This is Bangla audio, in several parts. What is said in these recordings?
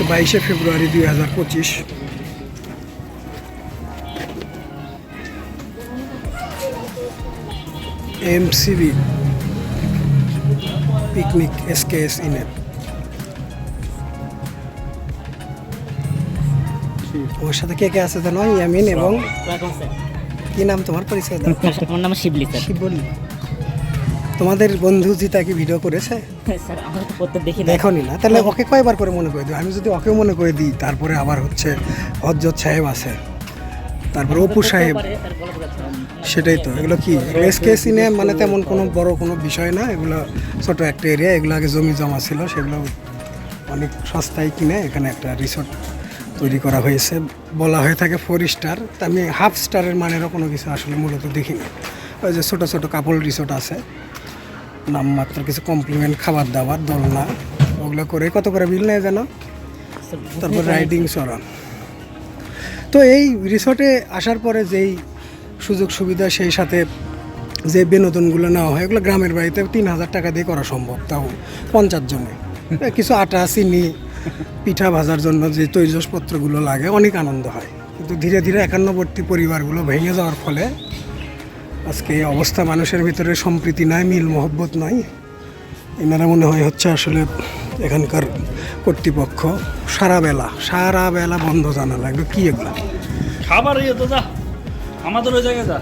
22শে ফেব্রুয়ারি 2025। এমসিবি পিকনিক এসকেএস ইনে। ওর সাথে কে কে আছে জানো? ইয়ামিন এবং কি নাম তোমার? পরিচয় দাও। আমার নাম শিবলি স্যার। শিবলি। তোমাদের বন্ধু জিতা কি ভিডিও করেছে? স্যার আমরা তো করতে দেখি না। দেখোনি না? তাহলে ওকে কয়বার করে মনে করে দিই? আমি যদি ওকেও মনে করে দিই, তারপরে আবার হচ্ছে হজরত সাহেব আছে, তারপরে অপু সাহেব, সেটাই তো। এগুলো কি এসকে সিনে মানে তেমন কোনো বড় কোনো বিষয় না, এগুলো ছোট একটা এরিয়া। এগুলো আগে জমি জমা ছিল, সেগুলো অনেক সস্তায় কিনে এখানে একটা রিসোর্ট তৈরি করা হয়েছে। বলা হয়ে থাকে 4 স্টার। তা আমি হাফ স্টারের মানেরও কোনো কিছু আসলে মূলত দেখিনি। ওই যে ছোটো ছোটো কাপল রিসোর্ট আছে, নামমাত্র কিছু কমপ্লিমেন্ট, খাবার দাবার, দোলনা, ওগুলো করে কত করে বিল নেয় যেন, তারপর রাইডিং চড়ান। তো এই রিসোর্টে আসার পরে যেই সুযোগ সুবিধা, সেই সাথে যে বিনোদনগুলো নেওয়া হয়, এগুলো গ্রামের বাড়িতে 3000 টাকা দিয়ে করা সম্ভব, তাও 50 জনে। কিছু আটা, চিনি, পিঠা ভাজার জন্য যে তৈজসপত্রগুলো লাগে, অনেক আনন্দ হয়। কিন্তু ধীরে ধীরে একান্নবর্তী পরিবারগুলো ভেঙে যাওয়ার ফলে আজকে এই অবস্থা। মানুষের ভিতরে সম্প্রীতি নয়, মিল মহব্বত নয়। এনারা মনে হয় হচ্ছে আসলে এখানকার কর্তৃপক্ষ। সারা বেলা বন্ধ জানালা। এগুলো কি? এগুলো খাবার ইয়ে তো যা আমাদের ওই জায়গায় যা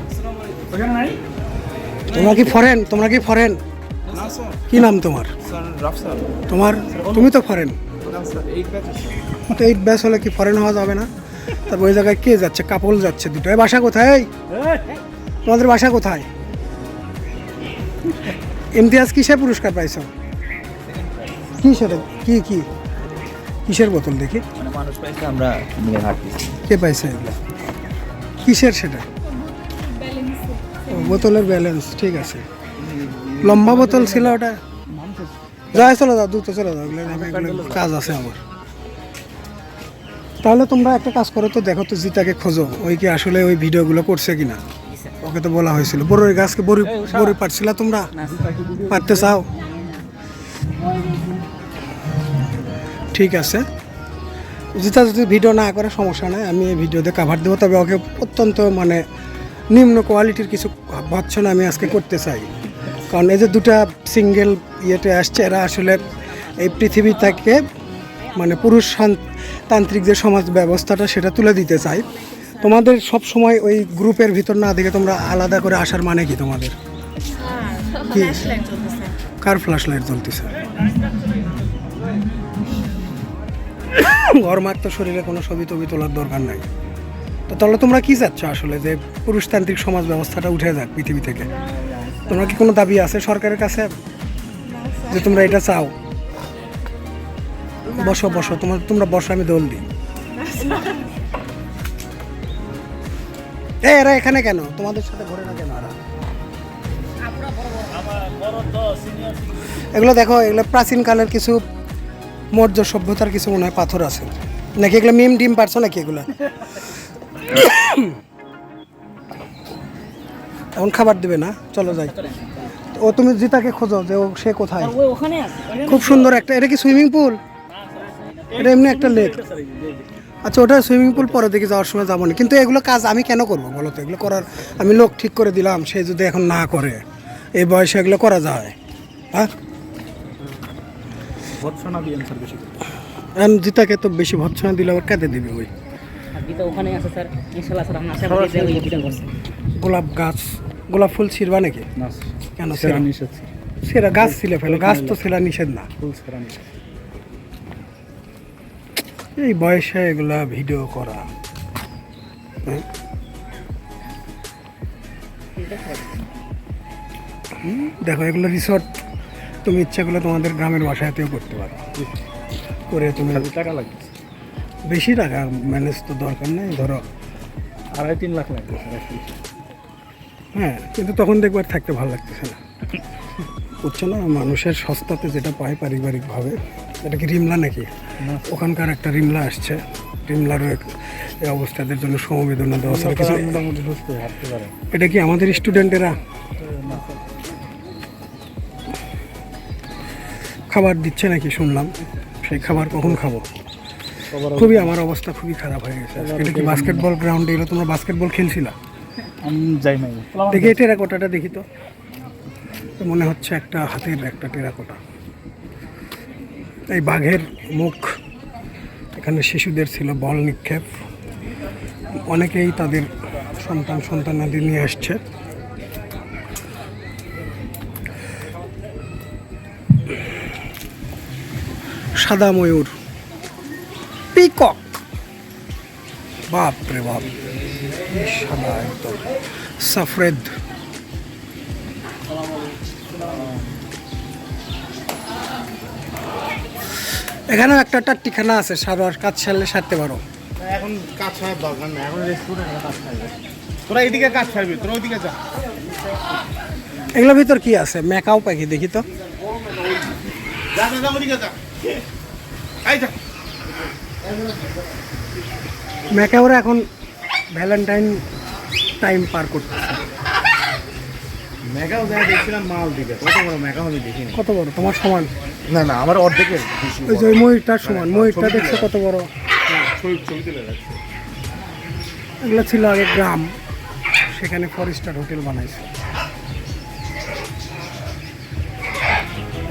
ওখানে নাই। তোমরা কি ফরেন? কি নাম তোমার? তোমার? তুমি তো ফরেন। তো 8 ব্যাচ হলে কি ফরেন হওয়া যাবে না? তারপর ওই জায়গায় কে যাচ্ছে? কাপল যাচ্ছে দুটো। এই বাসা কোথায়? তোমাদের বাসা কোথায়? ইমতিয়াজ কিসে পুরস্কার পাইছো? কি সেটা? কি কিসের বোতল দেখি? মানে মানুষ পাইছে, আমরা নিয়ে হাঁটতেছি। কে পাইছে এগুলো? কিসের সেটা? ও, বোতলের ব্যালেন্স ঠিক আছে। লম্বা বোতল ছিল ওটা। যাই, চলে যাও, দ্রুত চলে যাও, এগুলো কাজ আছে আমার। তাহলে তোমরা একটা কাজ করো তো, দেখো তো জিতাকে খোঁজো, ওই কি আসলে ওই ভিডিওগুলো করছে কিনা। ওকে তো বলা হয়েছিল। বড়ই গাছকে বড়ি পারছিলা তোমরা? পারতে চাও? ঠিক আছে, জিতা যদি ভিডিও না করে সমস্যা নাই, আমি এই ভিডিওতে কাভার দেবো। তবে ওকে অত্যন্ত মানে নিম্ন কোয়ালিটির কিছু ভৎসনা আমি আজকে করতে চাই। কারণ এই যে দুটা সিঙ্গেল ইয়েতে আসছে, এরা আসলে এই পৃথিবী থেকে মানে পুরুষ তান্ত্রিক যে সমাজ ব্যবস্থাটা, সেটা তুলে দিতে চাই। তোমাদের সব সময় ওই গ্রুপের ভিতর না দেখে তোমরা আলাদা করে আসার মানে কি তোমাদের? কি কার ফ্ল্যাশ লাইট জ্বলতেছে? ঘরমাত্র শরীরে কোনো ছবি টবি তোলার দরকার নাই। তো তাহলে তোমরা কি চাচ্ছ আসলে? যে পুরুষতান্ত্রিক সমাজ ব্যবস্থাটা উঠে যাক পৃথিবী থেকে? তোমরা কি কোনো দাবি আছে সরকারের কাছে যে তোমরা এটা চাও? বসো তোমরা বসো, আমি দোল দিই। এরা এখানে কেন? তোমাদের সাথে ঘোরে না কেন এরা? এগুলো দেখো, এগুলো প্রাচীনকালের কিছু মৌর্য সভ্যতার কিছু মনে হয় পাথর আছে নাকি? এগুলো মিম ডিম পারছো নাকি এগুলো? এখন খাবার দিবে না? চলো যাই। ও তুমি জিতাকে খোঁজো যে সে কোথায়। খুব সুন্দর একটা, এটা কি সুইমিং পুল? এটা এমনি একটা লেক। আচ্ছা, ওটা সুইমিং পুল পরে দেখে যাওয়ার সময় যাবো না। কিন্তু এগুলো কাজ আমি কেন করবো বলো তো? এগুলো করার আমি লোক ঠিক করে দিলাম, সে যদি এখন না করে, এই বয়সে এগুলো করা যায়? হ্যাঁ, জিতাকে তো বেশি ভৎসনা দিলে আবার কাঁদে দিবে। ওই গোলাপ গাছ, গোলাপ ফুল ছিড়বা নাকি? কেন সেরা গাছ ছিলে ফেলো? গাছ তো সেরা নিষেধ না। এই বয়সে এগুলা ভিডিও করা, দেখো এগুলো রিসোর্ট। তুমি ইচ্ছা করলে তোমাদের গ্রামের বাসাতেও করতে পারো, করে তুমি টাকা লাগবে। বেশি টাকা ম্যানেজ তো দরকার নেই, ধরো 2.5-3 লাখ লাগবে। হ্যাঁ, কিন্তু তখন দেখবার থাকতে ভালো লাগতেছে না, বুঝছো না? মানুষের সস্তাতে যেটা পায় পারিবারিকভাবে। এটা কি রিমলা নাকি? ওখানকার একটা রিমলা আসছে, রিমলারও এই অবস্থাদের জন্য সমবেদনা দেওয়া ছাড়া কিছু। মোটামুটি সুস্থ হাঁটতে পারে। এটা কি আমাদের স্টুডেন্টেরা? খাবার দিচ্ছে নাকি শুনলাম, সেই খাবার কখন খাবো? খুবই আমার অবস্থা খুবই খারাপ হয়ে গেছে। এটা কি বাস্কেটবল গ্রাউন্ডে এলো? তোমরা বাস্কেটবল খেলছিলা? আমি যাই নাই দেখি এই টেরাকোটাটা দেখি তো। মনে হচ্ছে একটা হাতের একটা টেরাকোটা। এই বাঘের মুখ, এখানে শিশুদের ছিল বল নিক্ষেপ, অনেকেই তাদের সন্তানাদি নিয়ে আসছে। সাদা ময়ূর, পিকক, বাপ রে বাপ, সাদা একদম সাফরেদ। এখানেও একটা টাট্টিখানা আছে, কাজ সারলে সারতে পারো। এখন কাজ ছাড়ার দরকার নেই, এখন রেস্টুরেন্টে কাজ ছাড়বে। তোরা এদিকে কাজ ছাড়বি, তোরা ওইদিকে যা। এগুলোর ভিতর কি আছে? ম্যাকাও পাখি দেখি তো। যা যা যা, ওইদিকে যা। এই যা। ম্যাকাওরা এখন ভ্যালেন্টাইন টাইম পার করতেছে। মেঘাও যা দেখছিলাম মাল দিকে, কত বড় মেঘাও আমি দেখিনি। কত বড়? তোমার সমান? না না, আমার অর্ধেকের বেশি। ওই যে ওই ময়ূরটার সমান। ময়ূরটা দেখছো কত বড়? ছবি তুলে রাখছে। এগুলো ছিল আগে গ্রাম, সেখানে ফরেস্টার হোটেল বানাইছে।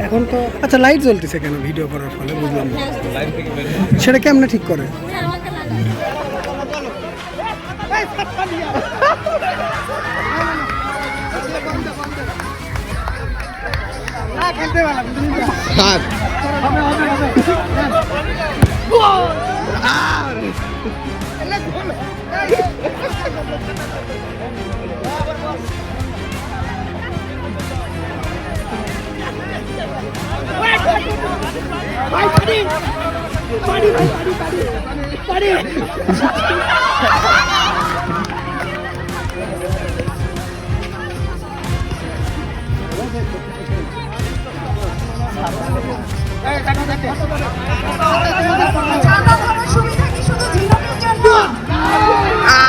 এখন তো আচ্ছা, লাইট জ্বলতেছে কেন ভিডিও করার ফলে? বুঝলাম না সেটা কেমনে ঠিক করে।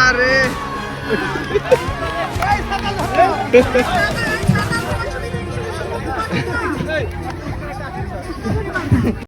আরে